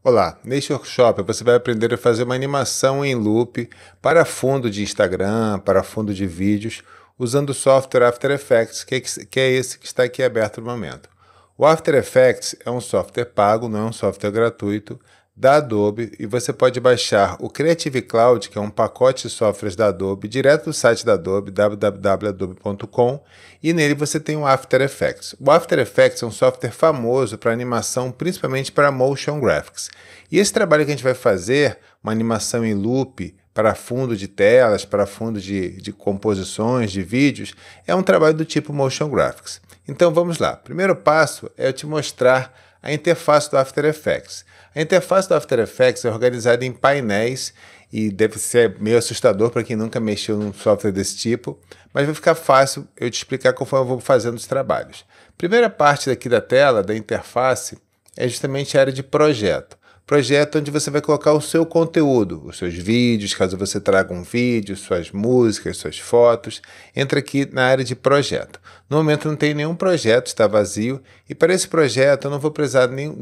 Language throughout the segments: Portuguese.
Olá, neste workshop você vai aprender a fazer uma animação em loop para fundo de Instagram, para fundo de vídeos, usando o software After Effects, que é esse que está aqui aberto no momento. O After Effects é um software pago, não é um software gratuito, da Adobe, e você pode baixar o Creative Cloud, que é um pacote de softwares da Adobe, direto do site da Adobe, www.adobe.com, e nele você tem o After Effects. O After Effects é um software famoso para animação, principalmente para motion graphics. E esse trabalho que a gente vai fazer, uma animação em loop, para fundo de telas, para fundo de composições, de vídeos, é um trabalho do tipo motion graphics. Então vamos lá. Primeiro passo é eu te mostrar a interface do After Effects. A interface do After Effects é organizada em painéis e deve ser meio assustador para quem nunca mexeu num software desse tipo, mas vai ficar fácil eu te explicar conforme eu vou fazendo os trabalhos. Primeira parte daqui da tela, da interface, é justamente a área de projeto. Projeto onde você vai colocar o seu conteúdo, os seus vídeos, caso você traga um vídeo, suas músicas, suas fotos. Entra aqui na área de projeto. No momento não tem nenhum projeto, está vazio, e para esse projeto eu não vou precisar nem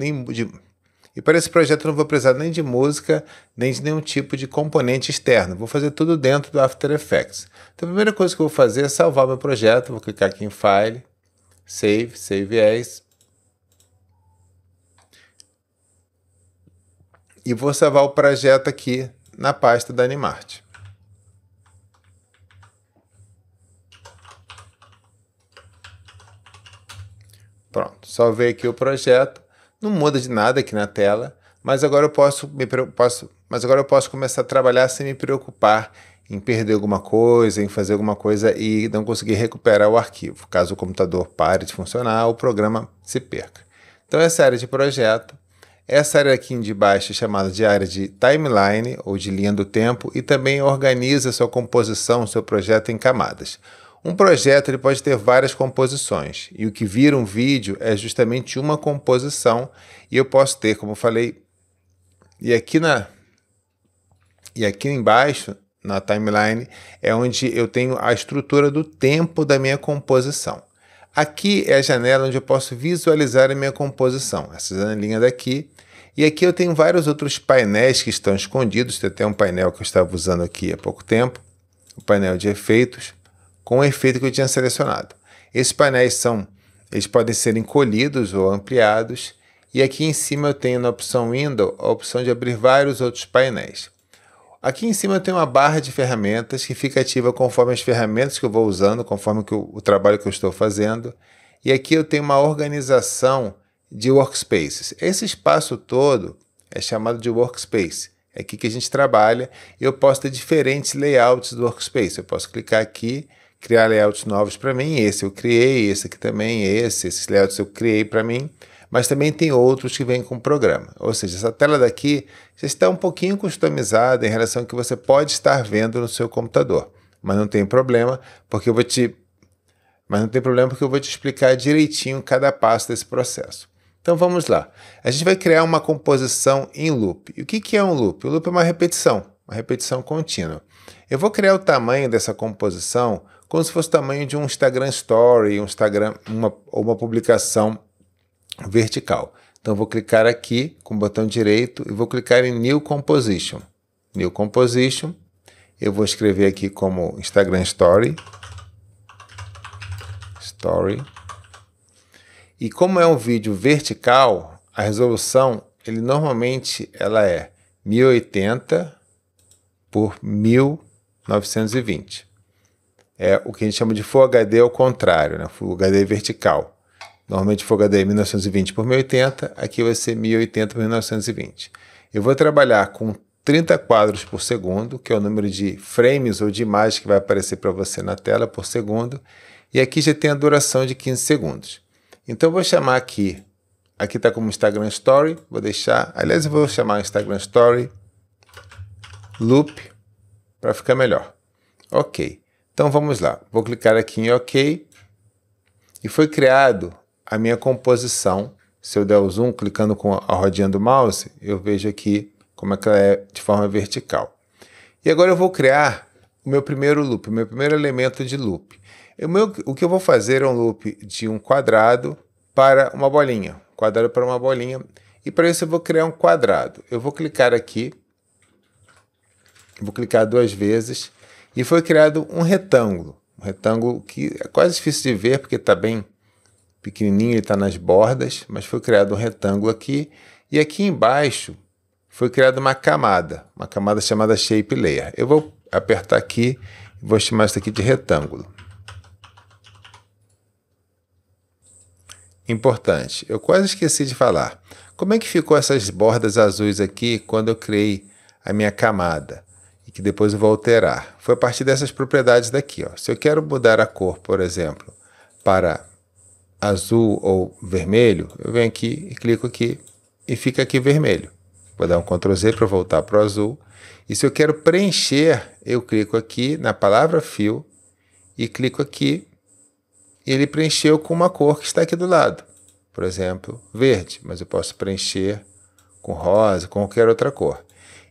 de música, nem de nenhum tipo de componente externo. Vou fazer tudo dentro do After Effects. Então a primeira coisa que eu vou fazer é salvar meu projeto. Vou clicar aqui em File, Save As. E vou salvar o projeto aqui na pasta da Animart. Pronto, salvei aqui o projeto. Não muda de nada aqui na tela, mas agora eu posso começar a trabalhar sem me preocupar em perder alguma coisa, em fazer alguma coisa e não conseguir recuperar o arquivo. Caso o computador pare de funcionar, o programa se perca. Então essa é a área de projeto. Essa área aqui de baixo é chamada de área de timeline, ou de linha do tempo, e também organiza sua composição, seu projeto em camadas. Um projeto ele pode ter várias composições, e o que vira um vídeo é justamente uma composição, e eu posso ter, como eu falei, e aqui embaixo, na timeline, é onde eu tenho a estrutura do tempo da minha composição. Aqui é a janela onde eu posso visualizar a minha composição, essa janelinha daqui. E aqui eu tenho vários outros painéis que estão escondidos. Tem até um painel que eu estava usando aqui há pouco tempo, o painel de efeitos, com o efeito que eu tinha selecionado. Esses painéis eles podem ser encolhidos ou ampliados. E aqui em cima eu tenho na opção Window a opção de abrir vários outros painéis. Aqui em cima eu tenho uma barra de ferramentas que fica ativa conforme as ferramentas que eu vou usando, conforme o trabalho que eu estou fazendo. E aqui eu tenho uma organização de workspaces. Esse espaço todo é chamado de workspace. É aqui que a gente trabalha e eu posso ter diferentes layouts do workspace. Eu posso clicar aqui, criar layouts novos para mim. Esse eu criei, esse aqui também, esses layouts eu criei para mim. Mas também tem outros que vêm com o programa. Ou seja, essa tela daqui já está um pouquinho customizada em relação ao que você pode estar vendo no seu computador. Mas não tem problema, porque eu vou te explicar direitinho cada passo desse processo. Então vamos lá. A gente vai criar uma composição em loop. E o que é um loop? O loop é uma repetição contínua. Eu vou criar o tamanho dessa composição como se fosse o tamanho de um Instagram Story, uma publicação vertical. Então vou clicar aqui com o botão direito e vou clicar em New Composition. New Composition. Eu vou escrever aqui como Instagram Story. E como é um vídeo vertical, a resolução, normalmente é 1080 por 1920. É o que a gente chama de Full HD ao contrário, né? Full HD vertical. Normalmente Full HD é 1920 por 1080, aqui vai ser 1080 por 1920. Eu vou trabalhar com 30 quadros por segundo, que é o número de frames ou de imagens que vai aparecer para você na tela por segundo, e aqui já tem a duração de 15 segundos. Então eu vou chamar aqui está como Instagram Story, eu vou chamar Instagram Story Loop, para ficar melhor. Ok, então vamos lá, vou clicar aqui em OK, e foi criado a minha composição. Se eu der o zoom, clicando com a rodinha do mouse, eu vejo aqui como é que ela é de forma vertical. E agora eu vou criar o meu primeiro loop, o meu primeiro elemento de loop. O que eu vou fazer é um loop de um quadrado para uma bolinha. E para isso eu vou criar um quadrado. Eu vou clicar aqui, vou clicar 2 vezes e foi criado um retângulo. Um retângulo que é quase difícil de ver porque está bem pequenininho, ele está nas bordas, mas foi criado um retângulo aqui. E aqui embaixo foi criada uma camada chamada Shape Layer. Eu vou apertar aqui e vou chamar isso aqui de retângulo. Importante, eu quase esqueci de falar. Como é que ficou essas bordas azuis aqui quando eu criei a minha camada? E que depois eu vou alterar. Foi a partir dessas propriedades daqui. Ó. Se eu quero mudar a cor, por exemplo, para azul ou vermelho, eu venho aqui e clico aqui e fica aqui vermelho. Vou dar um Ctrl Z para voltar para o azul. E se eu quero preencher, eu clico aqui na palavra Fill e clico aqui e ele preencheu com uma cor que está aqui do lado. Por exemplo, verde, mas eu posso preencher com rosa, com qualquer outra cor.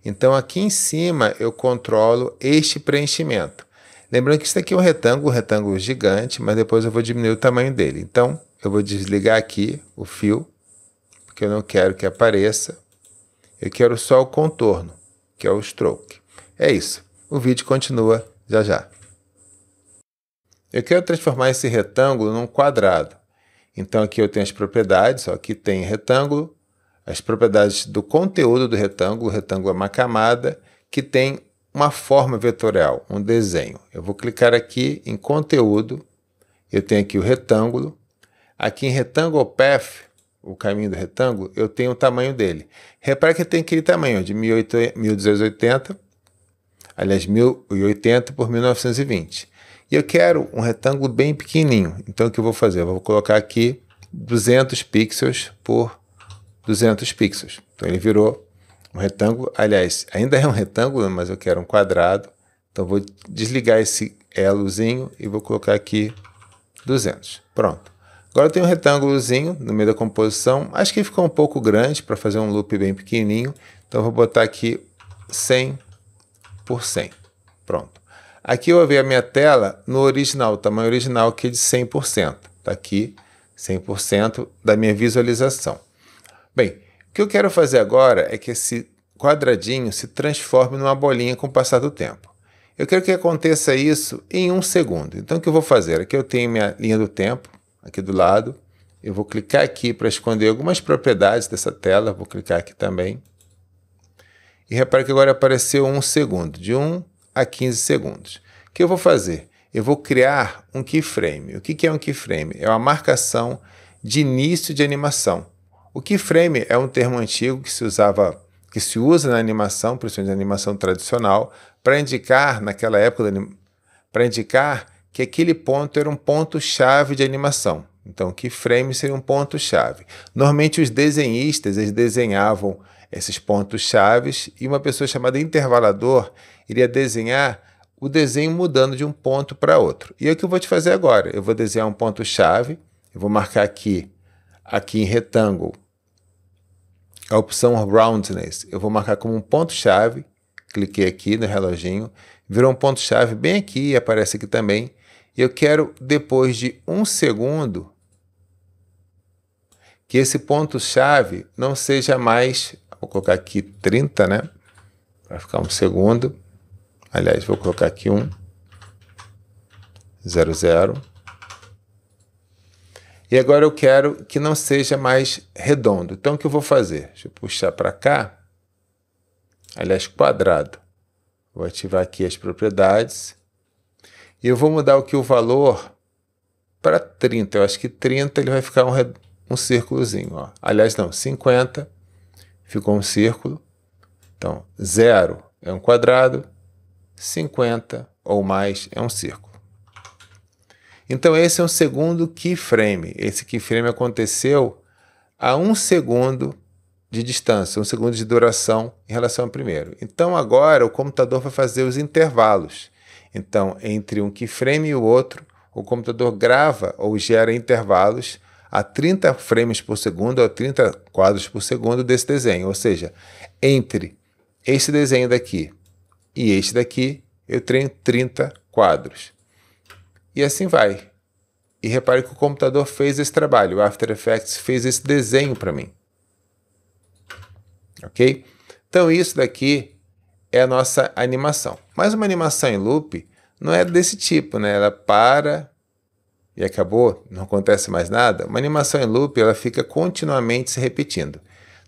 Então aqui em cima eu controlo este preenchimento. Lembrando que isso aqui é um retângulo gigante, mas depois eu vou diminuir o tamanho dele. Então eu vou desligar aqui o Fill, porque eu não quero que apareça. Eu quero só o contorno, que é o Stroke. É isso. O vídeo continua já já. Eu quero transformar esse retângulo num quadrado. Então aqui eu tenho as propriedades, ó, aqui tem retângulo, as propriedades do conteúdo do retângulo. O retângulo é uma camada que tem uma forma vetorial, um desenho. Eu vou clicar aqui em conteúdo, eu tenho aqui o retângulo. Aqui em Rectangle Path, o caminho do retângulo, eu tenho o tamanho dele. Repare que tem aquele tamanho de 1280, aliás, 1080 por 1920. E eu quero um retângulo bem pequenininho. Então, o que eu vou fazer? Eu vou colocar aqui 200 pixels por 200 pixels. Então, ele virou um retângulo. Aliás, ainda é um retângulo, mas eu quero um quadrado. Então, eu vou desligar esse elozinho e vou colocar aqui 200. Pronto. Agora eu tenho um retângulozinho no meio da composição. Acho que ficou um pouco grande para fazer um loop bem pequenininho. Então, eu vou botar aqui 100 por 100. Pronto. Aqui eu vou ver a minha tela no original, o tamanho original que é de 100%. Está aqui 100% da minha visualização. Bem, o que eu quero fazer agora é que esse quadradinho se transforme numa bolinha com o passar do tempo. Eu quero que aconteça isso em 1 segundo. Então o que eu vou fazer? Aqui eu tenho minha linha do tempo, aqui do lado. Eu vou clicar aqui para esconder algumas propriedades dessa tela. Vou clicar aqui também. E repare que agora apareceu 1 segundo, de 1 a 15 segundos. O que eu vou fazer? Eu vou criar um keyframe. O que é um keyframe? É uma marcação de início de animação. O keyframe é um termo antigo que se usa na animação, principalmente na animação tradicional, para indicar, naquela época, para indicar que aquele ponto era um ponto-chave de animação. Então, keyframe seria um ponto-chave. Normalmente, os desenhistas eles desenhavam esses pontos-chaves e uma pessoa chamada intervalador iria desenhar o desenho mudando de um ponto para outro. E é o que eu vou te fazer agora. Eu vou desenhar um ponto-chave, eu vou marcar aqui em retângulo, a opção Roundness, eu vou marcar como um ponto-chave, cliquei aqui no reloginho, virou um ponto-chave bem aqui, aparece aqui também, e eu quero, depois de 1 segundo, que esse ponto-chave não seja mais, vou colocar aqui 30, né? Para ficar 1 segundo. Aliás, vou colocar aqui 1, 0, 0. E agora eu quero que não seja mais redondo. Então, o que eu vou fazer? Deixa eu puxar para cá. Aliás, quadrado. Vou ativar aqui as propriedades. E eu vou mudar o valor para 30. Eu acho que 30 ele vai ficar um círculozinho. Ó. Aliás, não, 50 ficou um círculo. Então, 0 é um quadrado, 50 ou mais é um círculo. Então, esse é um segundo keyframe. Esse keyframe aconteceu a 1 segundo de distância, 1 segundo de duração em relação ao primeiro. Então, agora o computador vai fazer os intervalos. Então, entre um keyframe e o outro, o computador grava ou gera intervalos a 30 frames por segundo ou 30 quadros por segundo desse desenho. Ou seja, entre este desenho daqui e este daqui, eu tenho 30 quadros. E assim vai. E repare que o computador fez esse trabalho. O After Effects fez esse desenho para mim. ok? Então isso daqui é a nossa animação. Mas uma animação em loop não é desse tipo, né? Ela para e acabou, não acontece mais nada. Uma animação em loop, ela fica continuamente se repetindo.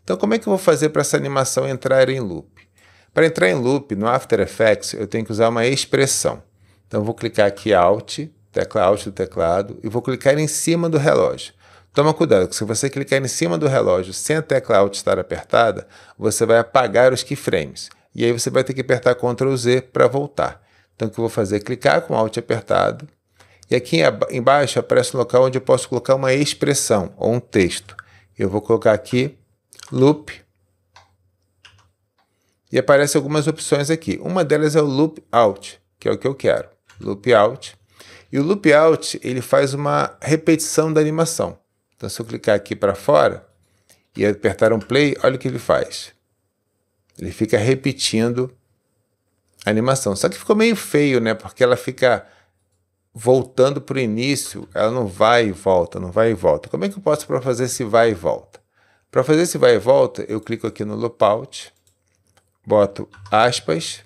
Então como é que eu vou fazer para essa animação entrar em loop? Para entrar em loop no After Effects, eu tenho que usar uma expressão. Então eu vou clicar aqui Alt, tecla Alt do teclado, e vou clicar em cima do relógio. Toma cuidado, que se você clicar em cima do relógio sem a tecla Alt estar apertada, você vai apagar os keyframes. E aí você vai ter que apertar Ctrl Z para voltar. Então o que eu vou fazer é clicar com Alt apertado, e aqui embaixo aparece um local onde eu posso colocar uma expressão ou um texto. Eu vou colocar aqui Loop, e aparecem algumas opções aqui. Uma delas é o Loop Out, que é o que eu quero. Loop Out. E o Loop Out, ele faz uma repetição da animação. Então, se eu clicar aqui para fora e apertar um play, olha o que ele faz. Ele fica repetindo a animação. Só que ficou meio feio, né? Porque ela fica voltando para o início, ela não vai e volta, não vai e volta. Como é que eu posso fazer esse vai e volta? Para fazer esse vai e volta, eu clico aqui no Loop Out, boto aspas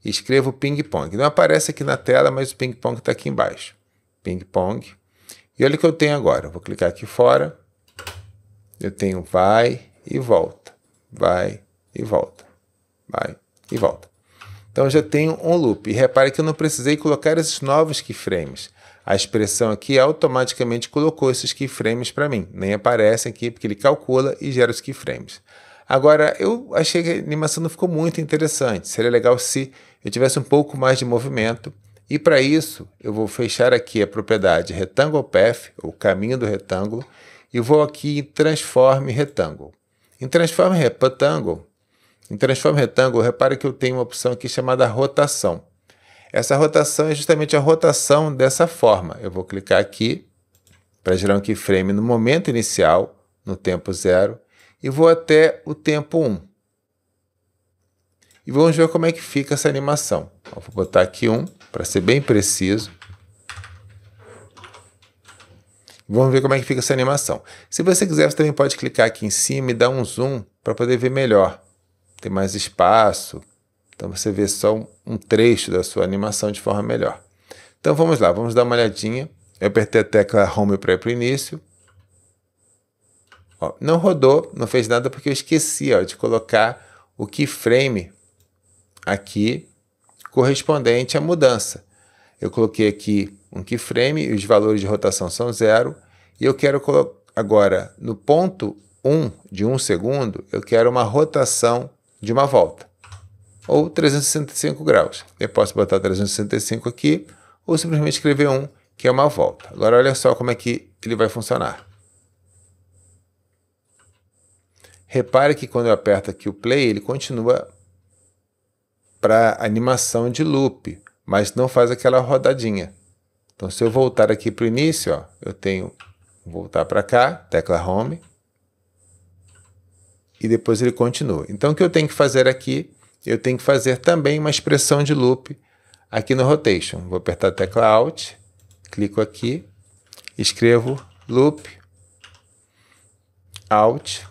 e escrevo ping-pong. Não aparece aqui na tela, mas o ping-pong está aqui embaixo. Ping-pong. E olha o que eu tenho agora. Eu vou clicar aqui fora. Eu tenho vai e volta. Vai e volta. Vai e volta. Então eu já tenho um loop. E repare que eu não precisei colocar esses novos keyframes. A expressão aqui automaticamente colocou esses keyframes para mim. Nem aparecem aqui porque ele calcula e gera os keyframes. Agora, eu achei que a animação não ficou muito interessante. Seria legal se eu tivesse um pouco mais de movimento. E para isso, eu vou fechar aqui a propriedade Rectangle Path, o caminho do retângulo, e vou aqui em Transform Rectangle. Em Transform Rectangle, repare que eu tenho uma opção aqui chamada rotação. Essa rotação é justamente a rotação dessa forma. Eu vou clicar aqui para gerar um keyframe no momento inicial, no tempo 0, e vou até o tempo 1. E vamos ver como é que fica essa animação. Eu vou botar aqui 1, para ser bem preciso. Vamos ver como é que fica essa animação. Se você quiser, você também pode clicar aqui em cima e dar um zoom para poder ver melhor. Tem mais espaço, então você vê só um trecho da sua animação de forma melhor. Então vamos lá, vamos dar uma olhadinha. Eu apertei a tecla Home para ir para o início. Ó, não rodou, não fez nada porque eu esqueci de colocar o keyframe aqui correspondente à mudança. Eu coloquei aqui um keyframe e os valores de rotação são 0. E eu quero colocar agora no ponto 1 de 1 segundo, eu quero uma rotação de uma volta, ou 365 graus. Eu posso botar 365 aqui, ou simplesmente escrever 1, que é uma volta. Agora olha só como é que ele vai funcionar. Repare que quando eu aperto aqui o play, ele continua para animação de loop, mas não faz aquela rodadinha. Então se eu voltar aqui para o início, eu tenho voltar para cá, tecla Home, e depois ele continua. Então o que eu tenho que fazer aqui, eu tenho que fazer também uma expressão de loop aqui no Rotation. Vou apertar a tecla Alt, clico aqui, escrevo Loop, Alt,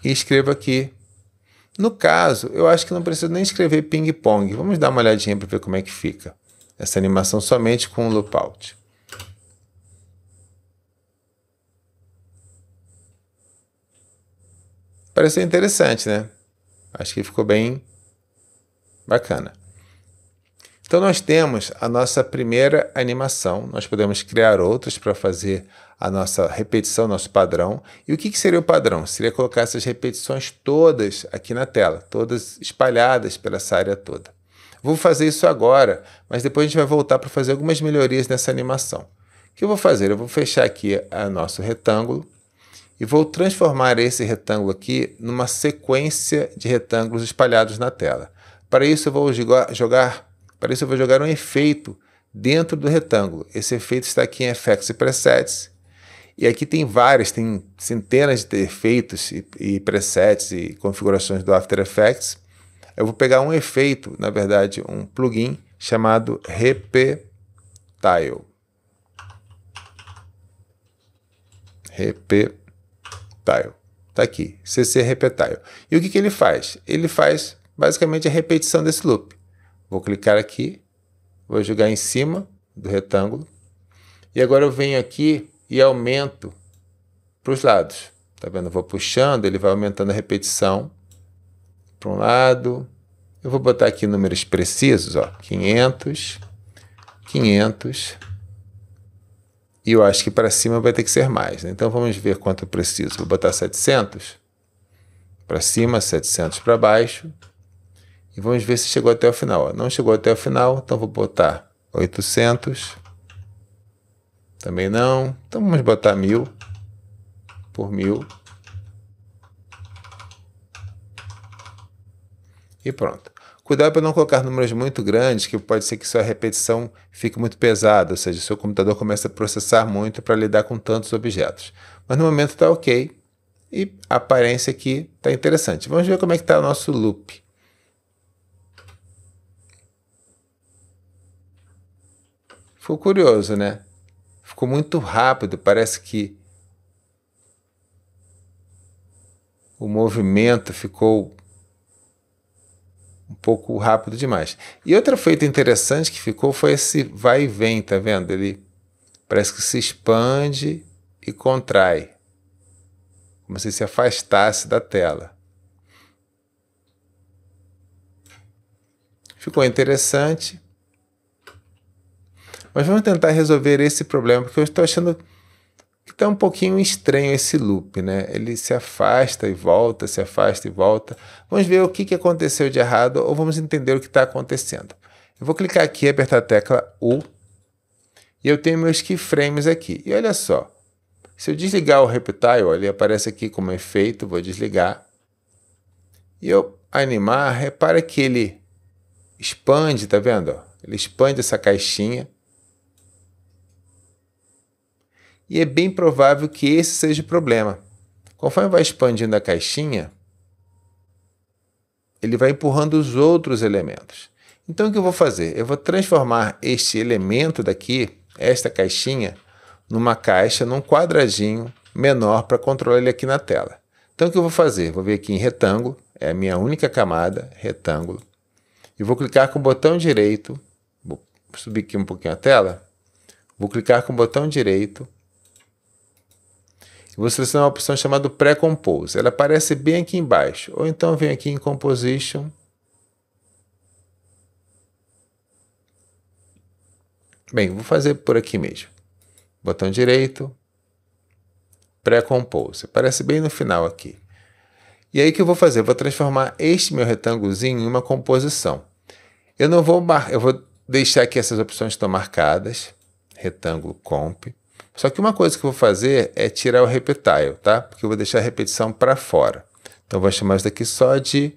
e escrevo aqui. No caso, eu acho que não preciso nem escrever ping-pong. Vamos dar uma olhadinha para ver como é que fica essa animação somente com o Loop Alt. Pareceu interessante, né? Acho que ficou bem bacana. Então nós temos a nossa primeira animação. Nós podemos criar outras para fazer a nossa repetição, nosso padrão. E o que seria o padrão? Seria colocar essas repetições todas aqui na tela, todas espalhadas pela essa área toda. Vou fazer isso agora, mas depois a gente vai voltar para fazer algumas melhorias nessa animação. O que eu vou fazer? Eu vou fechar aqui o nosso retângulo e vou transformar esse retângulo aqui numa sequência de retângulos espalhados na tela. Para isso eu vou jogar um efeito dentro do retângulo. Esse efeito está aqui em Effects e Presets. E aqui tem centenas de efeitos e presets e configurações do After Effects. Eu vou pegar um efeito, na verdade, um plugin chamado Reptile. Tá aqui, CC Repetile. E o que ele faz? Ele faz basicamente a repetição desse loop. Vou clicar aqui, vou jogar em cima do retângulo. E agora eu venho aqui e aumento para os lados. Tá vendo? Eu vou puxando, ele vai aumentando a repetição para um lado. Eu vou botar aqui números precisos, ó, 500, 500. E eu acho que para cima vai ter que ser mais, né? Então vamos ver quanto eu preciso. Vou botar 700 para cima, 700 para baixo. E vamos ver se chegou até o final. Ó, não chegou até o final, então vou botar 800. Também não. Então vamos botar 1000 por 1000. E pronto. Cuidado para não colocar números muito grandes, que pode ser que sua repetição fique muito pesada, ou seja, seu computador começa a processar muito para lidar com tantos objetos. Mas no momento está ok e a aparência aqui está interessante. Vamos ver como é que está o nosso loop. Ficou curioso, né? Ficou muito rápido, parece que o movimento ficou um pouco rápido demais. E outro efeito interessante que ficou foi esse vai e vem, tá vendo? Ele parece que se expande e contrai, como se se afastasse da tela. Ficou interessante. Mas vamos tentar resolver esse problema, porque eu estou achando que está um pouquinho estranho esse loop, né? Ele se afasta e volta, se afasta e volta. Vamos ver o que aconteceu de errado ou vamos entender o que está acontecendo. Eu vou clicar aqui, apertar a tecla U e eu tenho meus keyframes aqui. E olha só, se eu desligar o Repetile, ele aparece aqui como efeito, vou desligar. E eu animar, repara que ele expande, tá vendo? Ele expande essa caixinha. E é bem provável que esse seja o problema. Conforme vai expandindo a caixinha, ele vai empurrando os outros elementos. Então o que eu vou fazer? Eu vou transformar este elemento daqui, esta caixinha, numa caixa, num quadradinho menor para controlar ele aqui na tela. Então o que eu vou fazer? Vou vir aqui em retângulo, é a minha única camada, retângulo. E vou clicar com o botão direito, vou subir aqui um pouquinho a tela, vou clicar com o botão direito, vou selecionar uma opção chamada Pre-Compose. Ela aparece bem aqui embaixo. Ou então vem aqui em Composition. Bem, vou fazer por aqui mesmo. Botão direito. Pre-Compose. Aparece bem no final aqui. E aí o que eu vou fazer? Eu vou transformar este meu retângulozinho em uma composição. Eu vou deixar que essas opções estão marcadas. Retângulo Comp. Só que uma coisa que eu vou fazer é tirar o Repetile, tá? Porque eu vou deixar a repetição para fora. Então, eu vou chamar isso daqui só de...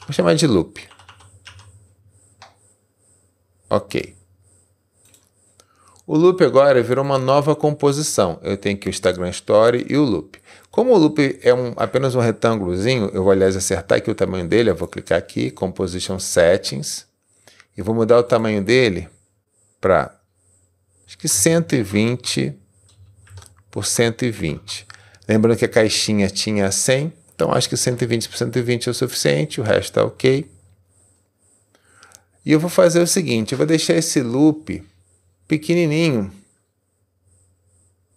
Vou chamar de loop. Ok. O loop agora virou uma nova composição. Eu tenho aqui o Instagram Story e o loop. Como o loop é apenas um retângulozinho, eu vou, aliás, acertar aqui o tamanho dele. Eu vou clicar aqui, Composition Settings. E vou mudar o tamanho dele para... acho que 120 por 120. Lembrando que a caixinha tinha 100, então acho que 120 por 120 é o suficiente, o resto está ok. E eu vou fazer o seguinte, eu vou deixar esse loop pequenininho.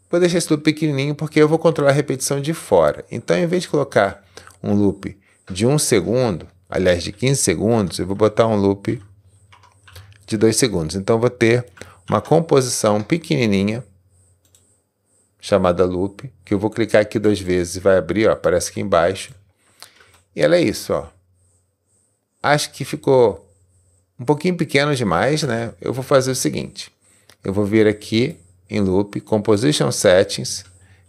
Vou deixar esse loop pequenininho porque eu vou controlar a repetição de fora. Então, em vez de colocar um loop de 1 segundo, aliás, de 15 segundos, eu vou botar um loop de 2 segundos. Então, eu vou ter uma composição pequenininha, chamada loop, que eu vou clicar aqui 2 vezes e vai abrir, ó, aparece aqui embaixo. E ela é isso, ó. Acho que ficou um pouquinho pequeno demais, né? Eu vou fazer o seguinte, eu vou vir aqui em loop, Composition Settings,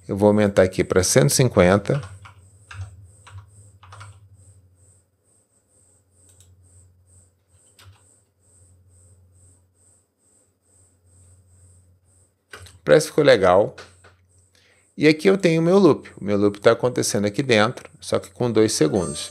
eu vou aumentar aqui para 150. Parece que ficou legal. E aqui eu tenho o meu loop. O meu loop está acontecendo aqui dentro, só que com 2 segundos.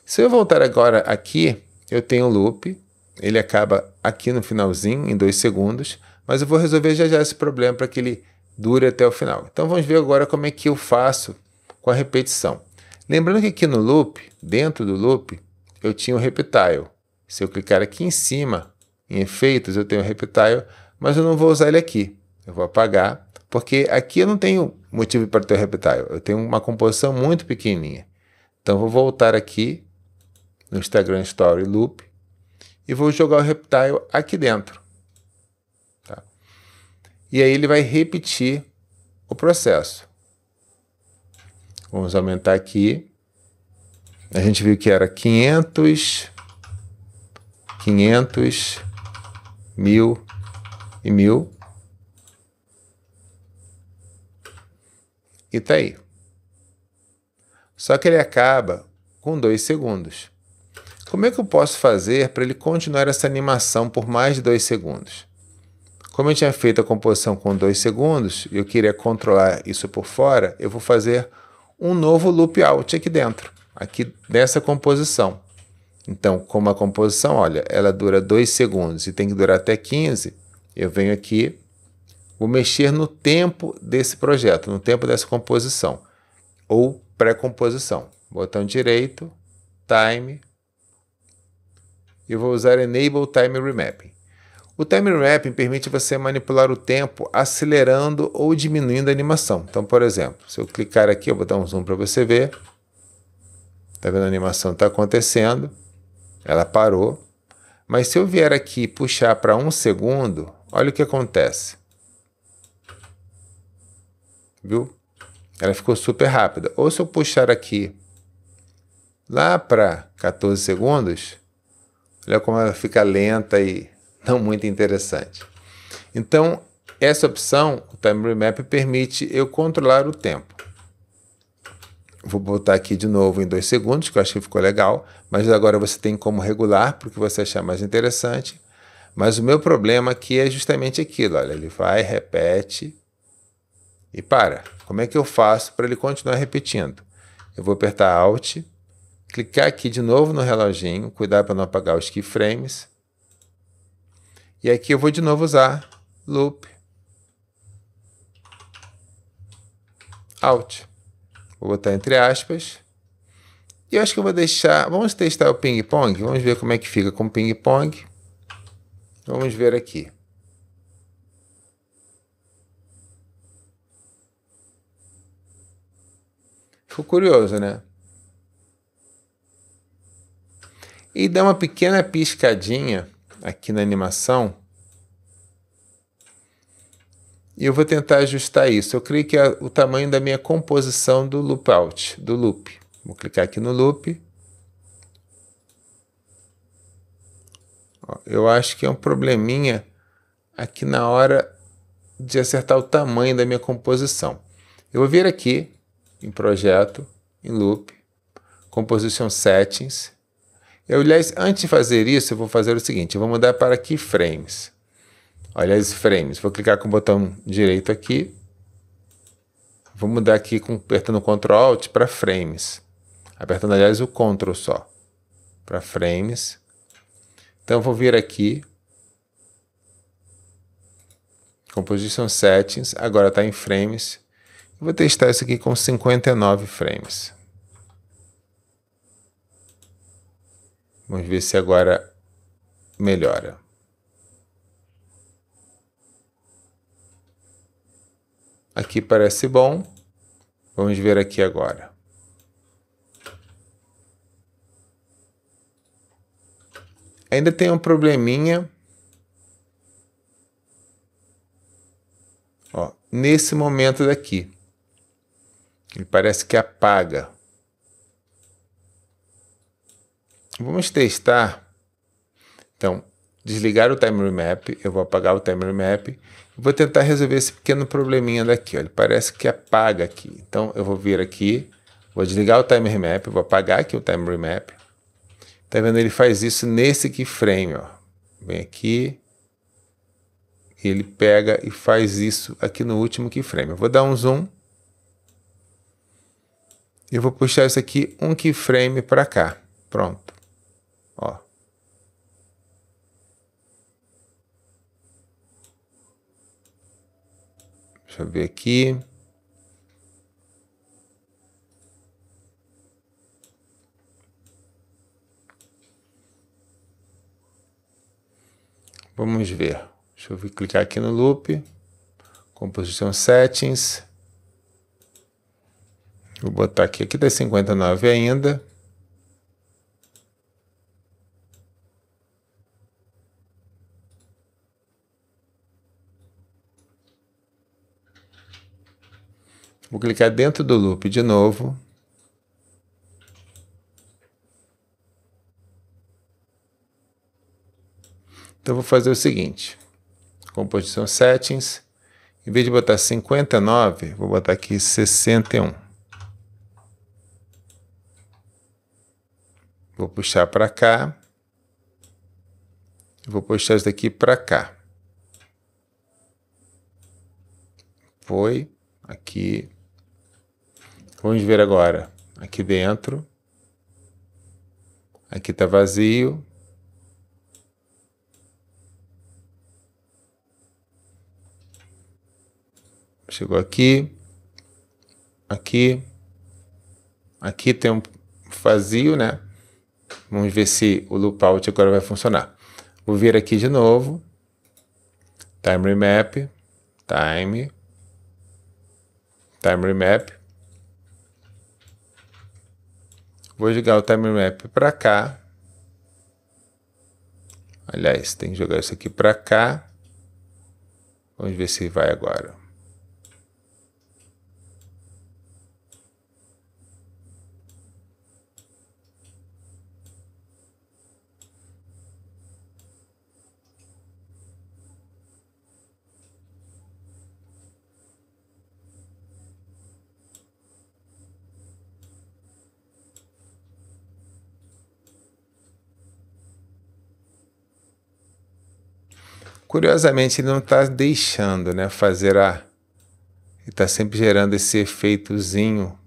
Se eu voltar agora aqui, eu tenho o loop. Ele acaba aqui no finalzinho, em 2 segundos. Mas eu vou resolver já esse problema para que ele dure até o final. Então vamos ver agora como é que eu faço com a repetição. Lembrando que aqui no loop, dentro do loop, eu tinha o Reptile. Se eu clicar aqui em cima, em efeitos, eu tenho o Reptile, mas eu não vou usar ele aqui. Eu vou apagar, porque aqui eu não tenho motivo para ter o Reptile. Eu tenho uma composição muito pequenininha. Então eu vou voltar aqui no Instagram Story Loop e vou jogar o Reptile aqui dentro. Tá? E aí ele vai repetir o processo. Vamos aumentar aqui. A gente viu que era 500, 1000 e 1000. E tá aí. Só que ele acaba com 2 segundos. Como é que eu posso fazer para ele continuar essa animação por mais de 2 segundos? Como eu tinha feito a composição com 2 segundos, e eu queria controlar isso por fora, eu vou fazer um novo loop out aqui dentro, aqui nessa composição. Então, como a composição, olha, ela dura 2 segundos e tem que durar até 15, eu venho aqui, vou mexer no tempo desse projeto, no tempo dessa composição, ou pré-composição. Botão direito, Time, e vou usar Enable Time Remapping. O Time Remapping permite você manipular o tempo acelerando ou diminuindo a animação. Então, por exemplo, se eu clicar aqui, eu vou dar um zoom para você ver. Está vendo? A animação está acontecendo. Ela parou. Mas se eu vier aqui e puxar para 1 segundo, olha o que acontece. Viu? Ela ficou super rápida. Ou se eu puxar aqui lá para 14 segundos, olha como ela fica lenta e não muito interessante. Então, essa opção, o Time Remap, permite eu controlar o tempo. Vou botar aqui de novo em 2 segundos, que eu acho que ficou legal, mas agora você tem como regular para o que você achar mais interessante. Mas o meu problema aqui é justamente aquilo, olha, ele vai, repete e para. Como é que eu faço para ele continuar repetindo? Eu vou apertar Alt, clicar aqui de novo no reloginho, cuidar para não apagar os keyframes. E aqui eu vou de novo usar Loop, Alt. Vou botar entre aspas. E eu acho que eu vou deixar... Vamos testar o ping-pong? Vamos ver como é que fica com o ping-pong. Vamos ver aqui. Ficou curioso, né? E dá uma pequena piscadinha aqui na animação. E eu vou tentar ajustar isso. Eu creio que é o tamanho da minha composição do loop out, do loop. Vou clicar aqui no loop. Ó, eu acho que é um probleminha aqui na hora de acertar o tamanho da minha composição. Eu vou vir aqui em projeto, em loop, composition settings. Aliás, antes de fazer isso, eu vou fazer o seguinte, eu vou mudar para keyframes. Olha as frames, vou clicar com o botão direito aqui, vou mudar aqui apertando o Ctrl Alt para frames, apertando aliás o Ctrl só, para frames. Então vou vir aqui, Composition Settings, agora está em frames, vou testar isso aqui com 59 frames. Vamos ver se agora melhora. Aqui parece bom. Vamos ver aqui agora. Ainda tem um probleminha. Ó, nesse momento daqui. Ele parece que apaga. Vamos testar. Então, desligar o Time Remap. Eu vou apagar o Time Remap. Vou tentar resolver esse pequeno probleminha daqui. Ó. Ele parece que apaga aqui. Então, eu vou vir aqui. Vou desligar o Time Remap. Vou apagar aqui o Time Remap. Tá vendo? Ele faz isso nesse keyframe. Ó. Vem aqui. Ele pega e faz isso aqui no último keyframe. Eu vou dar um zoom. E vou puxar isso aqui um keyframe para cá. Pronto. Ó. Deixa Deixa eu ver aqui. Vamos ver. Deixa eu clicar aqui no loop. Composition Settings. Vou botar aqui. Aqui tá 59 ainda. Vou clicar dentro do loop de novo. Então, vou fazer o seguinte. Composition Settings. Em vez de botar 59, vou botar aqui 61. Vou puxar para cá. Vou puxar isso daqui para cá. Foi. Aqui. Vamos ver agora. Aqui dentro. Aqui está vazio. Chegou aqui. Aqui. Aqui tem um vazio, né? Vamos ver se o loop out agora vai funcionar. Vou vir aqui de novo. Time remap. Time remap. Vou jogar o time remap para cá. Aliás, tem que jogar isso aqui para cá. Vamos ver se vai agora. Curiosamente, ele não está deixando, né, fazer a... Ele está sempre gerando esse efeitozinho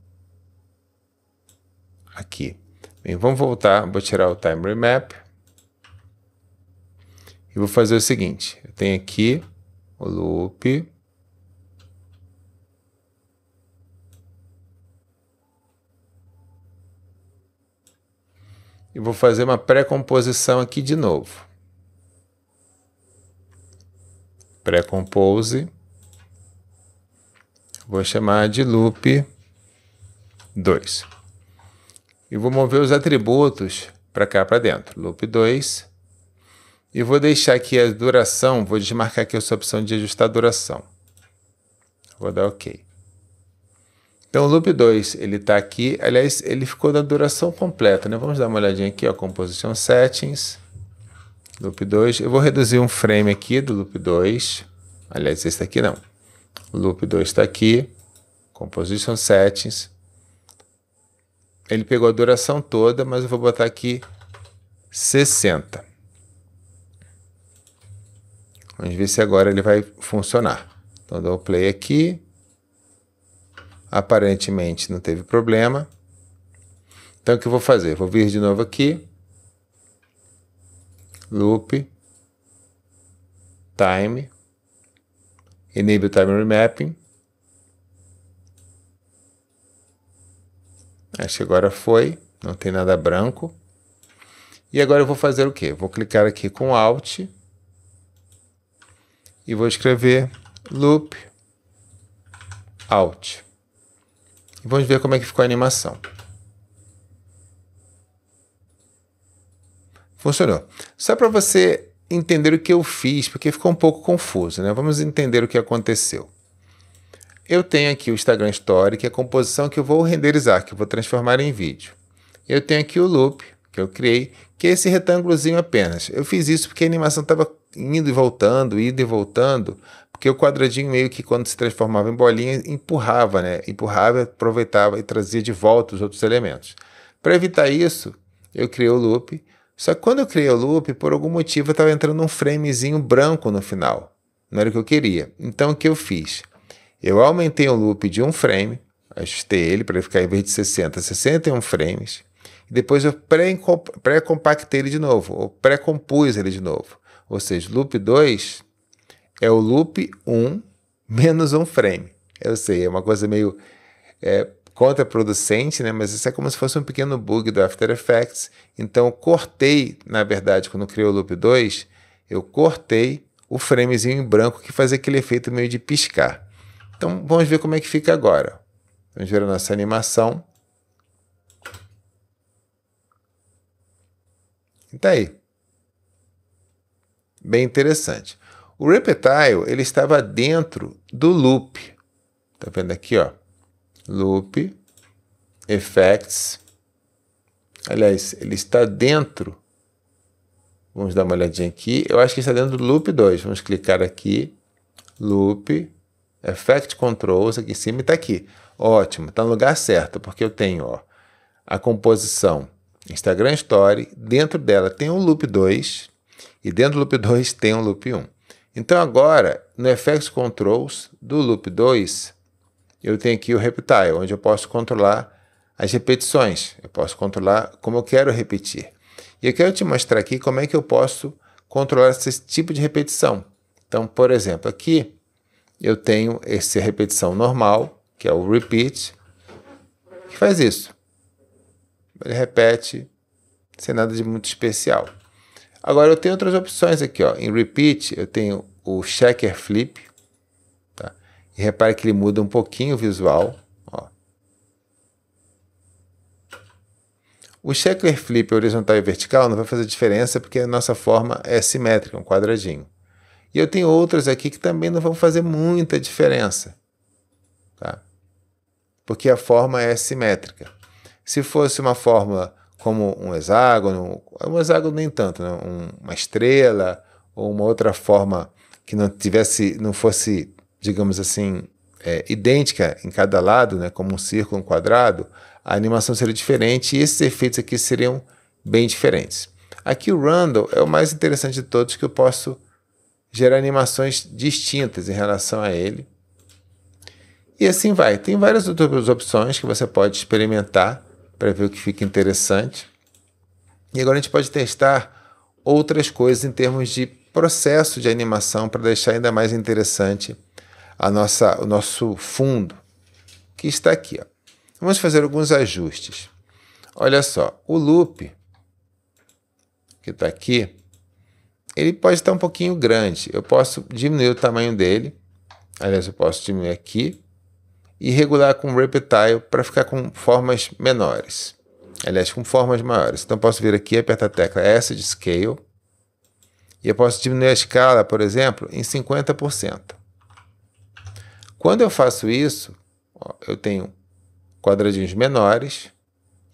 aqui. Bem, vamos voltar, vou tirar o time remap. E vou fazer o seguinte, eu tenho aqui o loop. E vou fazer uma pré-composição aqui de novo. Pré-compose. Vou chamar de loop 2. E vou mover os atributos para cá, para dentro. Loop 2. E vou deixar aqui a duração, vou desmarcar aqui essa opção de ajustar a duração. Vou dar OK. Então o loop 2, ele está aqui, aliás, ele ficou na duração completa, né? Vamos dar uma olhadinha aqui, ó, Composition Settings. Loop 2, eu vou reduzir um frame aqui do loop 2, aliás, esse daqui não. O loop 2 está aqui, Composition Settings. Ele pegou a duração toda, mas eu vou botar aqui 60. Vamos ver se agora ele vai funcionar. Então, dou play aqui. Aparentemente não teve problema. Então, o que eu vou fazer? Vou vir de novo aqui. Loop, time, enable time remapping. Acho que agora foi, não tem nada branco. E agora eu vou fazer o quê? Vou clicar aqui com Alt e vou escrever loop out. E vamos ver como é que ficou a animação. Funcionou. Só para você entender o que eu fiz, porque ficou um pouco confuso, né? Vamos entender o que aconteceu. Eu tenho aqui o Instagram Story, que é a composição que eu vou renderizar, que eu vou transformar em vídeo. Eu tenho aqui o loop, que eu criei, que é esse retângulozinho apenas. Eu fiz isso porque a animação estava indo e voltando, porque o quadradinho meio que quando se transformava em bolinha, empurrava, né? Empurrava, aproveitava e trazia de volta os outros elementos. Para evitar isso, eu criei o loop. Só que quando eu criei o loop, por algum motivo, eu estava entrando um framezinho branco no final. Não era o que eu queria. Então, o que eu fiz? Eu aumentei o loop de um frame, ajustei ele para ele ficar, em vez de 60, 61 frames. E depois eu pré-compactei ele de novo, ou pré-compus ele de novo. Ou seja, loop 2 é o loop 1 menos um frame. Eu sei, é uma coisa meio contraproducente, né? Mas isso é como se fosse um pequeno bug do After Effects. Então eu cortei, na verdade, quando criei o Loop 2, eu cortei o framezinho em branco que faz aquele efeito meio de piscar. Então vamos ver como é que fica agora. Vamos ver a nossa animação. E tá aí. Bem interessante. O Reptile, ele estava dentro do Loop. Tá vendo aqui, ó? Loop, Effects. Aliás, ele está dentro. Vamos dar uma olhadinha aqui. Eu acho que está dentro do Loop 2. Vamos clicar aqui. Loop, Effect Controls, aqui em cima e está aqui. Ótimo, está no lugar certo, porque eu tenho, ó, a composição Instagram Story. Dentro dela tem um Loop 2. E dentro do Loop 2 tem um Loop 1. Então agora, no Effects Controls do Loop 2, eu tenho aqui o Reptile, onde eu posso controlar as repetições. Eu posso controlar como eu quero repetir. E eu quero te mostrar aqui como é que eu posso controlar esse tipo de repetição. Então, por exemplo, aqui eu tenho essa repetição normal, que é o Repeat, que faz isso. Ele repete sem nada de muito especial. Agora eu tenho outras opções aqui, ó. Em Repeat eu tenho o Checker Flip, tá? E repare que ele muda um pouquinho o visual, ó. O Checker Flip horizontal e vertical não vai fazer diferença porque a nossa forma é simétrica, um quadradinho. E eu tenho outros aqui que também não vão fazer muita diferença, tá? Porque a forma é simétrica. Se fosse uma fórmula como um hexágono nem tanto, né? Uma estrela ou uma outra forma que não fosse, digamos assim, idêntica em cada lado, né? Como um círculo, um quadrado, a animação seria diferente e esses efeitos aqui seriam bem diferentes. Aqui o Randall é o mais interessante de todos, que eu posso gerar animações distintas em relação a ele. E assim vai. Tem várias outras opções que você pode experimentar para ver o que fica interessante. E agora a gente pode testar outras coisas em termos de processo de animação para deixar ainda mais interessante o nosso fundo, que está aqui, ó. Vamos fazer alguns ajustes. Olha só, o loop, que está aqui, ele pode estar um pouquinho grande. Eu posso diminuir o tamanho dele. Aliás, eu posso diminuir aqui e regular com o Reptile para ficar com formas menores. Aliás, com formas maiores. Então, eu posso vir aqui e apertar a tecla S de Scale. E eu posso diminuir a escala, por exemplo, em 50%. Quando eu faço isso, ó, eu tenho quadradinhos menores.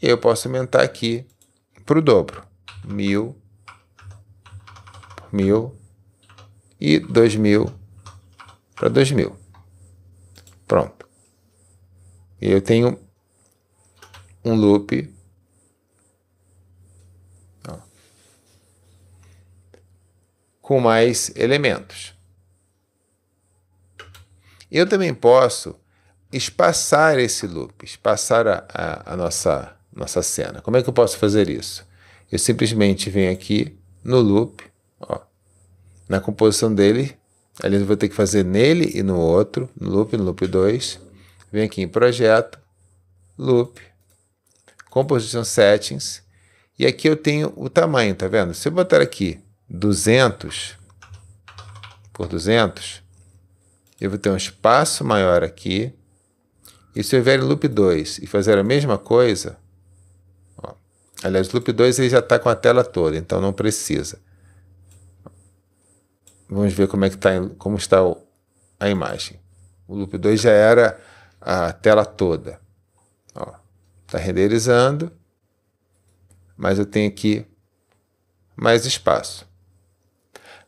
E aí eu posso aumentar aqui para o dobro. 1000, 1000 e 2000 para 2000. Pronto. E eu tenho um loop, ó, com mais elementos. Eu também posso espaçar esse loop, espaçar a nossa cena. Como é que eu posso fazer isso? Eu simplesmente venho aqui no loop, ó, na composição dele. Aliás, eu vou ter que fazer nele e no outro, no loop 2. Venho aqui em Projeto, Loop, Composition Settings, e aqui eu tenho o tamanho, tá vendo? Se eu botar aqui 200 por 200, eu vou ter um espaço maior aqui, e se eu vier em Loop 2 e fazer a mesma coisa, ó, aliás, o Loop 2 ele já está com a tela toda, então não precisa. Vamos ver como está a imagem. O Loop 2 já era a tela toda. Está renderizando, mas eu tenho aqui mais espaço.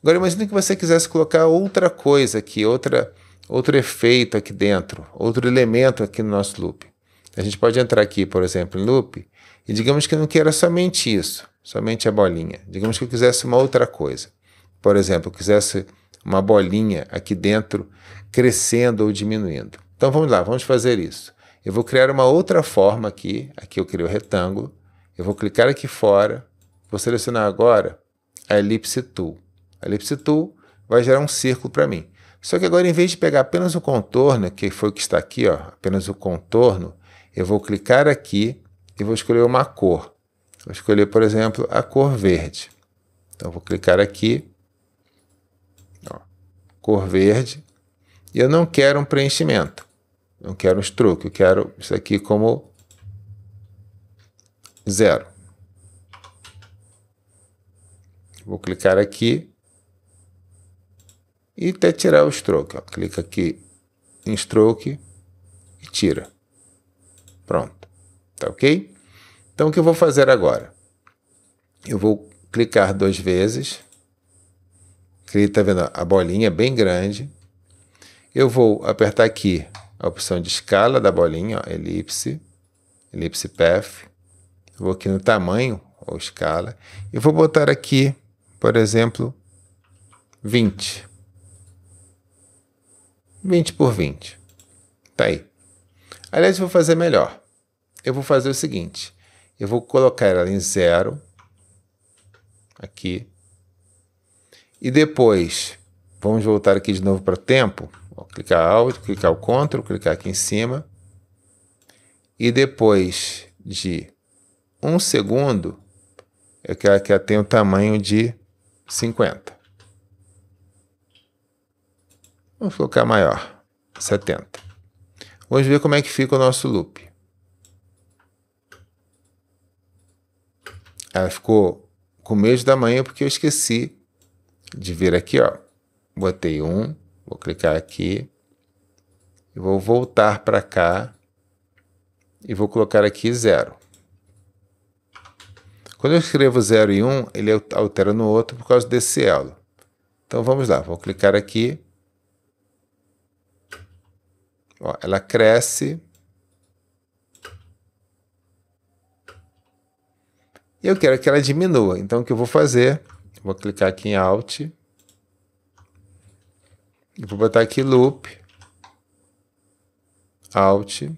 Agora imagine que você quisesse colocar outra coisa aqui, outro efeito aqui dentro, outro elemento aqui no nosso loop. A gente pode entrar aqui, por exemplo, em loop, e digamos que eu não queira somente isso, somente a bolinha. Digamos que eu quisesse uma outra coisa. Por exemplo, eu quisesse uma bolinha aqui dentro crescendo ou diminuindo. Então vamos lá, vamos fazer isso. Eu vou criar uma outra forma aqui. Aqui eu criei o retângulo. Eu vou clicar aqui fora. Vou selecionar agora a Ellipse Tool. A Ellipse Tool vai gerar um círculo para mim. Só que agora, em vez de pegar apenas o contorno, que foi o que está aqui, ó, apenas o contorno, eu vou clicar aqui e vou escolher uma cor. Vou escolher, por exemplo, a cor verde. Então, vou clicar aqui, ó, cor verde, e eu não quero um preenchimento, não quero um stroke, eu quero isso aqui como 0. Vou clicar aqui e até tirar o stroke. Ó. Clica aqui em stroke e tira. Pronto. Tá ok? Então, o que eu vou fazer agora? Eu vou clicar 2 vezes. Aqui está vendo a bolinha bem grande. Eu vou apertar aqui a opção de escala da bolinha, ó, elipse path. Vou aqui no tamanho, ou escala. E vou botar aqui, por exemplo, 20. 20 por 20. Tá aí. Aliás, eu vou fazer melhor. Eu vou fazer o seguinte. Eu vou colocar ela em 0. Aqui. E depois, vamos voltar aqui de novo para o tempo. Vou clicar Alt, clicar o Ctrl, clicar aqui em cima. E depois de 1 segundo, eu quero que ela tenha o tamanho de 50. Vamos colocar maior, 70. Vamos ver como é que fica o nosso loop. Ela ficou com o mesmo tamanho porque eu esqueci de vir aqui, ó. Botei 1, vou clicar aqui, e vou voltar para cá e vou colocar aqui 0. Quando eu escrevo 0 e 1, ele altera no outro por causa desse elo. Então vamos lá, vou clicar aqui. Ó, ela cresce. E eu quero que ela diminua. Então o que eu vou fazer? Vou clicar aqui em Alt. E vou botar aqui Loop. Alt.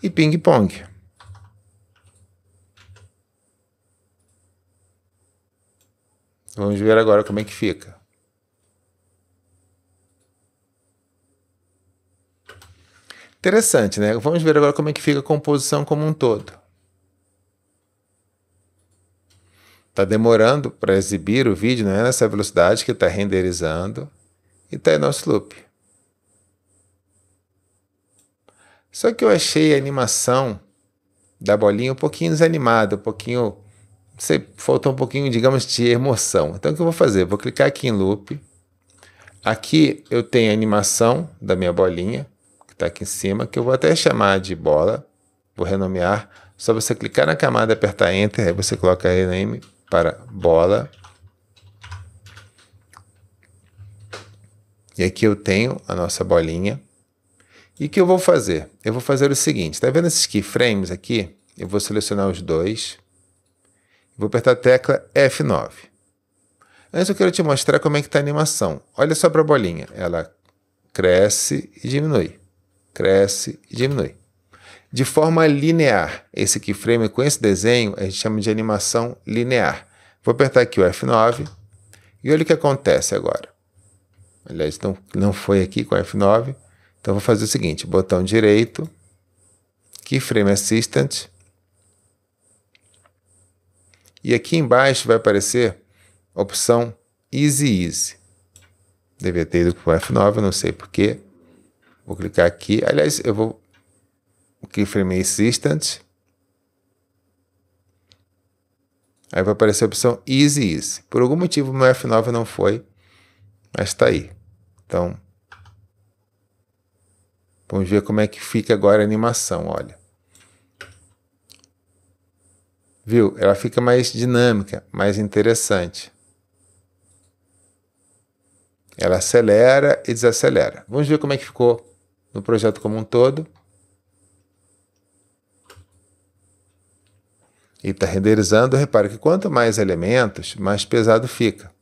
E Ping Pong. Vamos ver agora como é que fica. Interessante, né? Vamos ver agora como é que fica a composição como um todo. Está demorando para exibir o vídeo, não é nessa velocidade que está renderizando. E está aí nosso loop. Só que eu achei a animação da bolinha um pouquinho desanimada, um pouquinho... Não sei, faltou um pouquinho, digamos, de emoção. Então o que eu vou fazer? Vou clicar aqui em loop. Aqui eu tenho a animação da minha bolinha, que está aqui em cima, que eu vou até chamar de bola. Vou renomear. Só você clicar na camada e apertar Enter, aí você coloca rename para bola. E aqui eu tenho a nossa bolinha. E o que eu vou fazer? Eu vou fazer o seguinte, está vendo esses keyframes aqui? Eu vou selecionar os dois. Vou apertar a tecla F9. Antes eu quero te mostrar como é que está a animação. Olha só para a bolinha. Ela cresce e diminui. Cresce e diminui. De forma linear. Esse keyframe com esse desenho a gente chama de animação linear. Vou apertar aqui o F9 e olha o que acontece agora. Aliás, não foi aqui com o F9. Então vou fazer o seguinte, botão direito, Keyframe Assistant, e aqui embaixo vai aparecer a opção Easy Easy. Devia ter ido com o F9, não sei porquê. Vou clicar aqui, aliás, eu vou Keyframe Assistant, aí vai aparecer a opção Easy Easy. Por algum motivo o meu F9 não foi, mas está aí. Então, vamos ver como é que fica agora a animação, olha. Viu? Ela fica mais dinâmica, mais interessante. Ela acelera e desacelera. Vamos ver como é que ficou no projeto como um todo. E está renderizando. Repare que quanto mais elementos, mais pesado fica.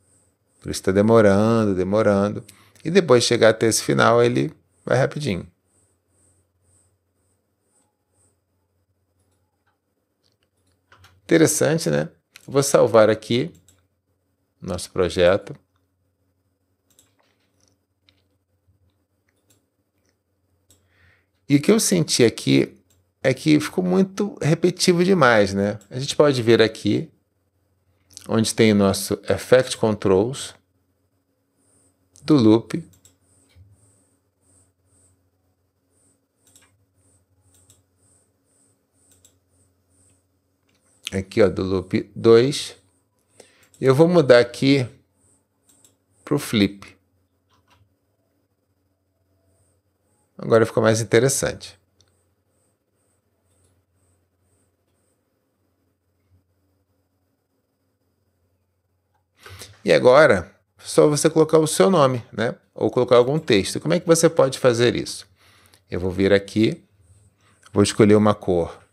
Por isso está demorando, demorando. E depois de chegar até esse final, ele vai rapidinho. Interessante, né? Vou salvar aqui nosso projeto. E o que eu senti aqui é que ficou muito repetitivo demais, né? A gente pode ver aqui, onde tem o nosso Effect Controls do loop. Aqui, ó, do loop 2. Eu vou mudar aqui para o flip. Agora ficou mais interessante. E agora, só você colocar o seu nome, né? Ou colocar algum texto. Como é que você pode fazer isso? Eu vou vir aqui, vou escolher uma cor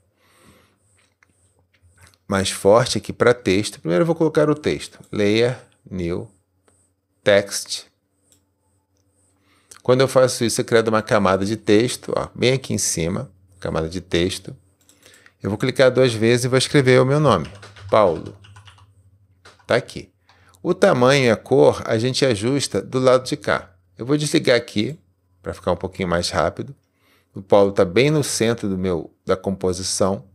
mais forte aqui para texto. Primeiro eu vou colocar o texto. Layer, New, Text. Quando eu faço isso, eu crio uma camada de texto, ó, bem aqui em cima, camada de texto. Eu vou clicar 2 vezes e vou escrever o meu nome, Paulo. Tá aqui. O tamanho e a cor a gente ajusta do lado de cá. Eu vou desligar aqui para ficar um pouquinho mais rápido. O Paulo está bem no centro da composição.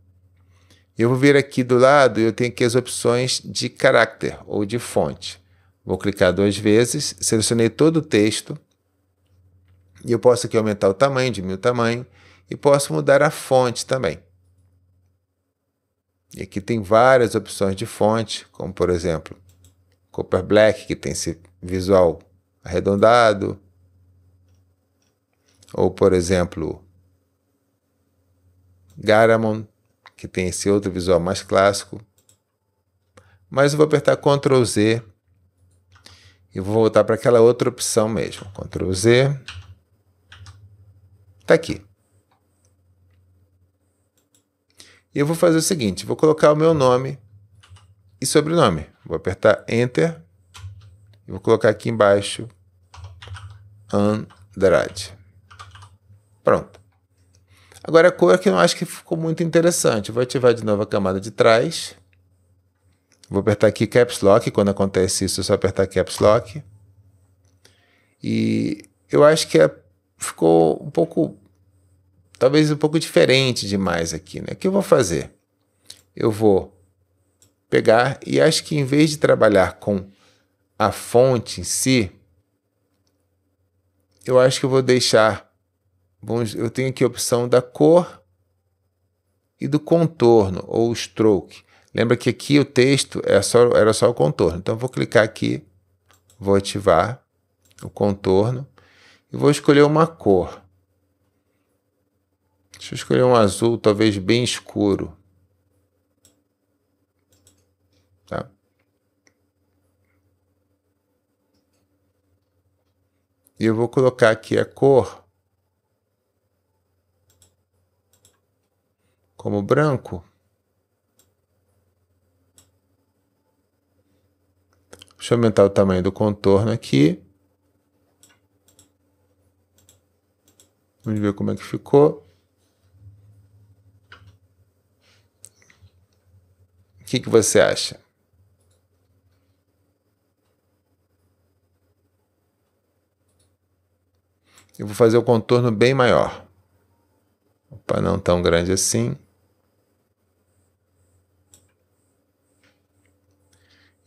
Eu vou vir aqui do lado e eu tenho aqui as opções de caráter ou de fonte. Vou clicar 2 vezes, selecionei todo o texto. E eu posso aqui aumentar o tamanho, diminuir o tamanho. E posso mudar a fonte também. E aqui tem várias opções de fonte, como por exemplo, Copper Black, que tem esse visual arredondado. Ou por exemplo, Garamond, que tem esse outro visual mais clássico. Mas eu vou apertar Ctrl Z e vou voltar para aquela outra opção mesmo. Ctrl Z. Está aqui. E eu vou fazer o seguinte, vou colocar o meu nome e sobrenome. Vou apertar Enter e vou colocar aqui embaixo Andrade. Pronto. Agora a cor que eu acho que ficou muito interessante. Vou ativar de novo a camada de trás. Vou apertar aqui Caps Lock. Quando acontece isso, é só apertar Caps Lock. E eu acho que ficou um pouco, talvez um pouco diferente demais aqui, né? O que eu vou fazer? Eu vou pegar e acho que em vez de trabalhar com a fonte em si, eu acho que eu vou deixar, eu tenho aqui a opção da cor e do contorno, ou stroke. Lembra que aqui o texto era só o contorno. Então eu vou clicar aqui, vou ativar o contorno e vou escolher uma cor. Deixa eu escolher um azul, talvez bem escuro. Tá? E eu vou colocar aqui a cor como branco. Deixa eu aumentar o tamanho do contorno aqui. Vamos ver como é que ficou. O que você acha? Eu vou fazer o contorno bem maior. Opa, não tão grande assim.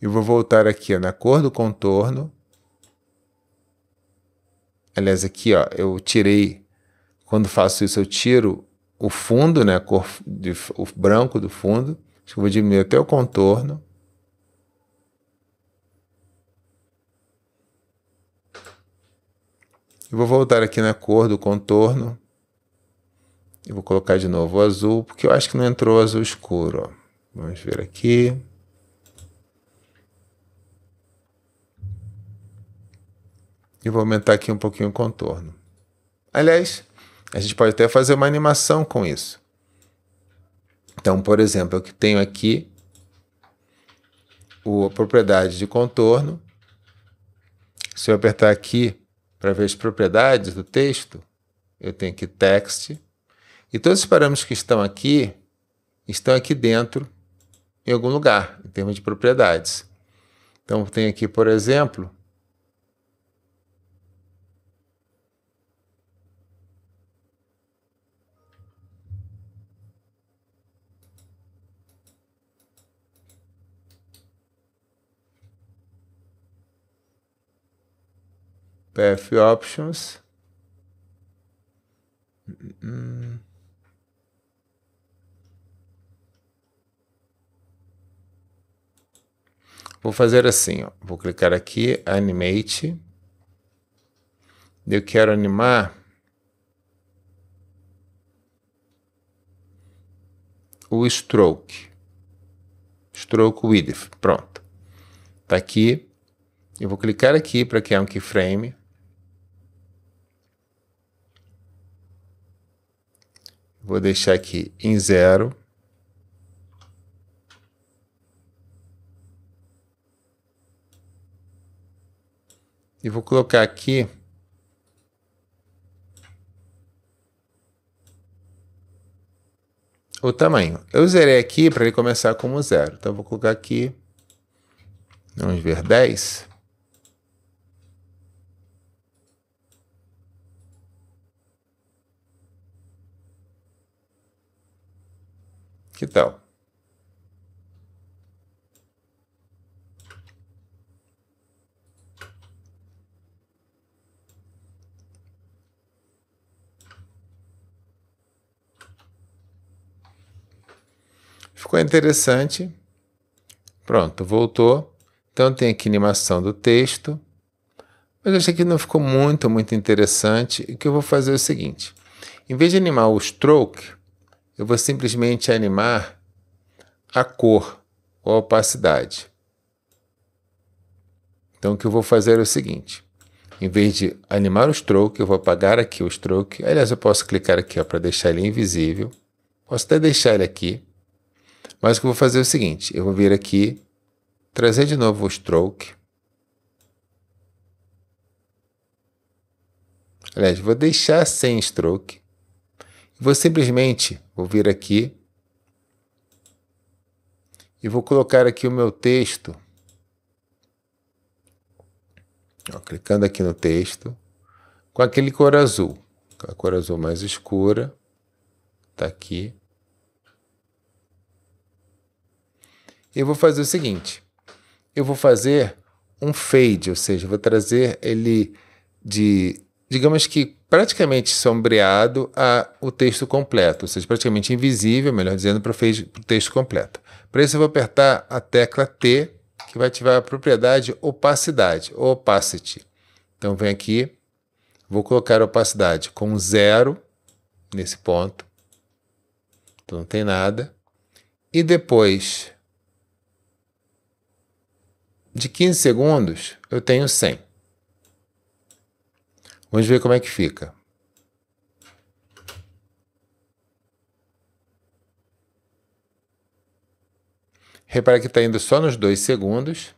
E vou voltar aqui, ó, na cor do contorno. Aliás, aqui, ó, eu tirei, quando faço isso, eu tiro o fundo, né, o branco do fundo. Acho que eu vou diminuir até o contorno. E vou voltar aqui na cor do contorno. E vou colocar de novo o azul, porque eu acho que não entrou azul escuro, ó. Vamos ver aqui. E vou aumentar aqui um pouquinho o contorno. Aliás, a gente pode até fazer uma animação com isso. Então, por exemplo, eu tenho aqui a propriedade de contorno. Se eu apertar aqui para ver as propriedades do texto, eu tenho aqui Text. E todos os parâmetros que estão aqui dentro, em algum lugar, em termos de propriedades. Então, tem aqui, por exemplo, Path Options. Vou fazer assim, ó. Vou clicar aqui, Animate. Eu quero animar o Stroke. Stroke Width. Pronto. Tá aqui. Eu vou clicar aqui para criar um keyframe. Vou deixar aqui em 0. E vou colocar aqui o tamanho. Eu zerei aqui para ele começar como 0. Então, eu vou colocar aqui, vamos ver, 10. Que tal? Ficou interessante. Pronto, voltou. Então tem aqui animação do texto. Mas eu achei que não ficou muito interessante. E o que eu vou fazer é o seguinte. Em vez de animar o stroke, eu vou simplesmente animar a cor ou a opacidade. Então o que eu vou fazer é o seguinte. Em vez de animar o stroke, eu vou apagar aqui o stroke. Aliás, eu posso clicar aqui para deixar ele invisível. Posso até deixar ele aqui. Mas o que eu vou fazer é o seguinte. Eu vou vir aqui, trazer de novo o stroke. Aliás, vou deixar sem stroke. Vou simplesmente, vou vir aqui e vou colocar aqui o meu texto. Ó, clicando aqui no texto, com aquele cor azul. A cor azul mais escura. Está aqui. Eu vou fazer o seguinte. Eu vou fazer um fade, ou seja, vou trazer ele de, digamos que praticamente sombreado a o texto completo, ou seja, praticamente invisível, melhor dizendo, para o texto completo. Para isso eu vou apertar a tecla T, que vai ativar a propriedade opacidade, opacity. Então vem aqui, vou colocar a opacidade com 0 nesse ponto. Então não tem nada. E depois de 15 segundos, eu tenho 100. Vamos ver como é que fica. Repara que está indo só nos 2 segundos.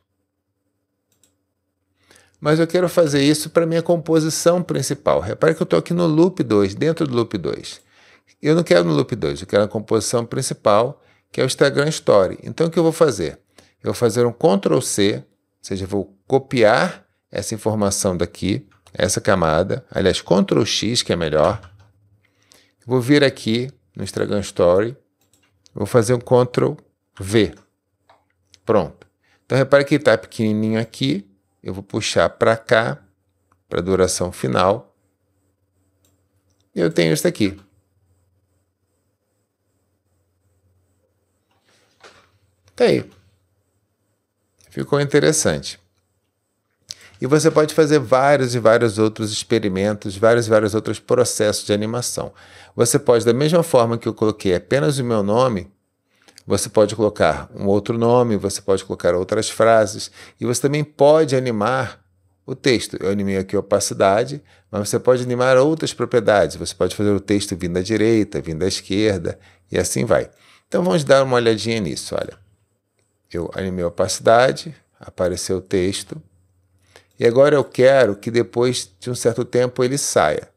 Mas eu quero fazer isso para a minha composição principal. Repara que eu estou aqui no loop 2, dentro do loop 2. Eu não quero no loop 2, eu quero a composição principal, que é o Instagram Story. Então o que eu vou fazer? Eu vou fazer um Ctrl C, ou seja, eu vou copiar essa informação daqui, essa camada, aliás, Ctrl X, que é melhor. Vou vir aqui no Instagram Story, vou fazer um Ctrl V. Pronto. Então repare que ele está pequenininho aqui, eu vou puxar para cá, para a duração final, e eu tenho isso aqui. Tá aí. Ficou interessante. E você pode fazer vários e vários outros experimentos, vários e vários outros processos de animação. Você pode, da mesma forma que eu coloquei apenas o meu nome, você pode colocar um outro nome, você pode colocar outras frases, e você também pode animar o texto. Eu animei aqui a opacidade, mas você pode animar outras propriedades. Você pode fazer o texto vindo da direita, vindo da esquerda, e assim vai. Então vamos dar uma olhadinha nisso, olha. Eu animei a opacidade, apareceu o texto, e agora eu quero que depois de um certo tempo ele saia.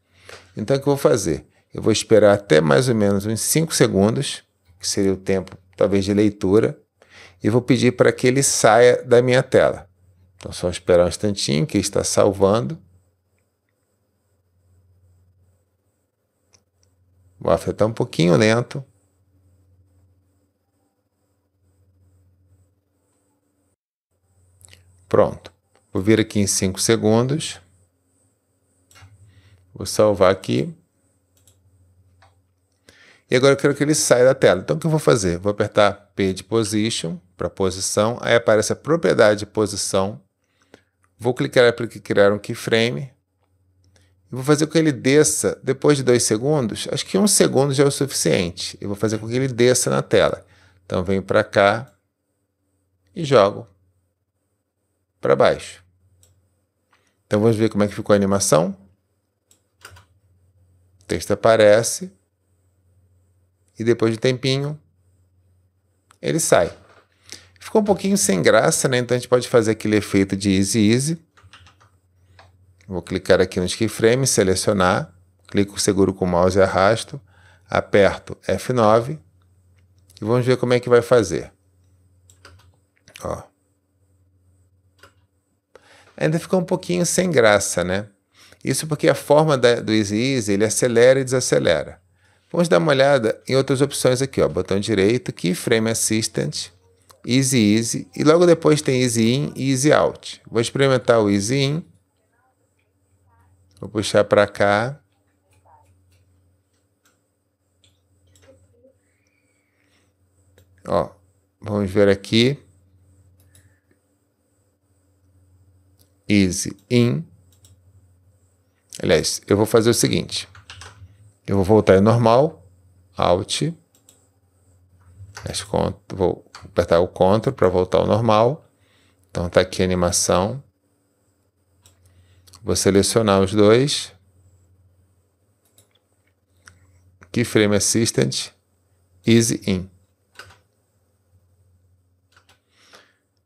Então o que eu vou fazer? Eu vou esperar até mais ou menos uns 5 segundos, que seria o tempo talvez de leitura, e vou pedir para que ele saia da minha tela. Então só esperar um instantinho que ele está salvando. O After está um pouquinho lento. Pronto. Vou vir aqui em 5 segundos. Vou salvar aqui. E agora eu quero que ele saia da tela. Então o que eu vou fazer? Vou apertar P de Position, para posição. Aí aparece a propriedade de posição. Vou clicar aqui para criar um keyframe. E vou fazer com que ele desça, depois de 2 segundos, acho que 1 segundo já é o suficiente. Eu vou fazer com que ele desça na tela. Então venho para cá e jogo para baixo. Então vamos ver como é que ficou a animação. O texto aparece. E depois de um tempinho, ele sai. Ficou um pouquinho sem graça, né? Então a gente pode fazer aquele efeito de Easy Easy. Vou clicar aqui nos keyframes, selecionar, clico seguro com o mouse e arrasto, aperto F9 e vamos ver como é que vai fazer. Ó. Ainda ficou um pouquinho sem graça, né? Isso porque a forma do Easy Easy, ele acelera e desacelera. Vamos dar uma olhada em outras opções aqui, ó. Botão direito, Keyframe Assistant, Easy Easy, e logo depois tem Easy In e Easy Out. Vou experimentar o Easy In. Vou puxar para cá. Ó, vamos ver aqui. Easy In. Aliás, eu vou fazer o seguinte. Eu vou voltar em normal. Alt. Vou apertar o Ctrl para voltar ao normal. Então está aqui a animação. Vou selecionar os dois. Keyframe Assistant. Easy In.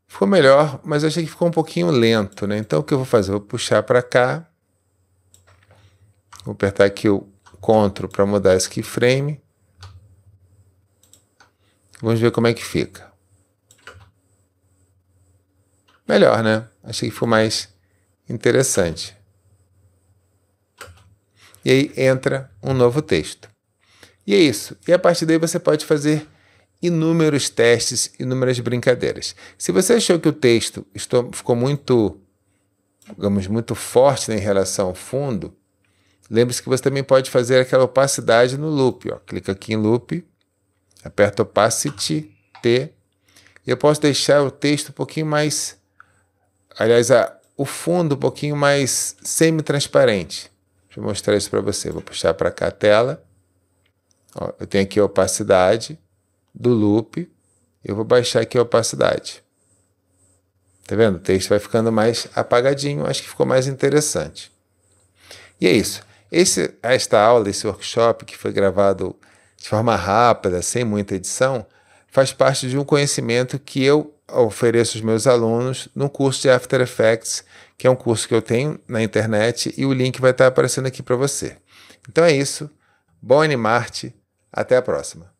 Ficou melhor, mas eu achei que ficou um pouquinho lento, né? Então o que eu vou fazer? Eu vou puxar para cá. Vou apertar aqui o Ctrl para mudar esse keyframe. Vamos ver como é que fica. Melhor, né? Achei que ficou mais interessante. E aí entra um novo texto. E é isso. E a partir daí você pode fazer inúmeros testes, inúmeras brincadeiras. Se você achou que o texto ficou muito, digamos, muito forte, né, em relação ao fundo, lembre-se que você também pode fazer aquela opacidade no loop. Ó. Clica aqui em loop, aperta Opacity T, e eu posso deixar o texto um pouquinho mais, aliás, o fundo um pouquinho mais semi-transparente. Deixa eu mostrar isso para você. Vou puxar para cá a tela. Ó, eu tenho aqui a opacidade do loop. Eu vou baixar aqui a opacidade. Tá vendo? O texto vai ficando mais apagadinho. Acho que ficou mais interessante. E é isso. Esta aula, esse workshop que foi gravado de forma rápida, sem muita edição, faz parte de um conhecimento que eu ofereço aos meus alunos no curso de After Effects, que é um curso que eu tenho na internet e o link vai estar aparecendo aqui para você. Então é isso. Bom animarte. Até a próxima.